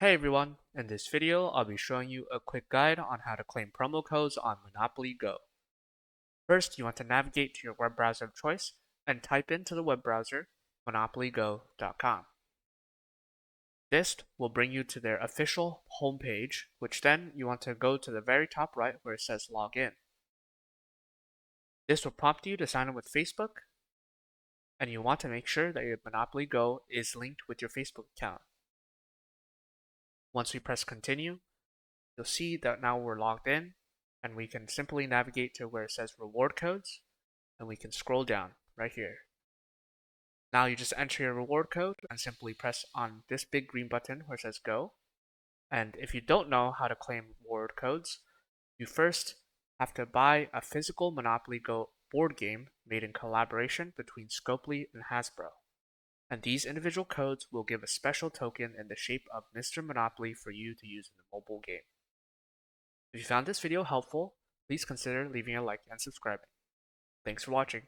Hey everyone, in this video I'll be showing you a quick guide on how to claim promo codes on Monopoly Go. First, you want to navigate to your web browser of choice and type into the web browser monopolygo.com. This will bring you to their official homepage, which then you want to go to the very top right where it says login. This will prompt you to sign in with Facebook, and you want to make sure that your Monopoly Go is linked with your Facebook account. Once we press continue, you'll see that now we're logged in, and we can simply navigate to where it says reward codes, and we can scroll down right here. Now you just enter your reward code and simply press on this big green button where it says go. And if you don't know how to claim reward codes, you first have to buy a physical Monopoly Go board game made in collaboration between Scopely and Hasbro. And these individual codes will give a special token in the shape of Mr. Monopoly for you to use in the mobile game. If you found this video helpful, please consider leaving a like and subscribing. Thanks for watching.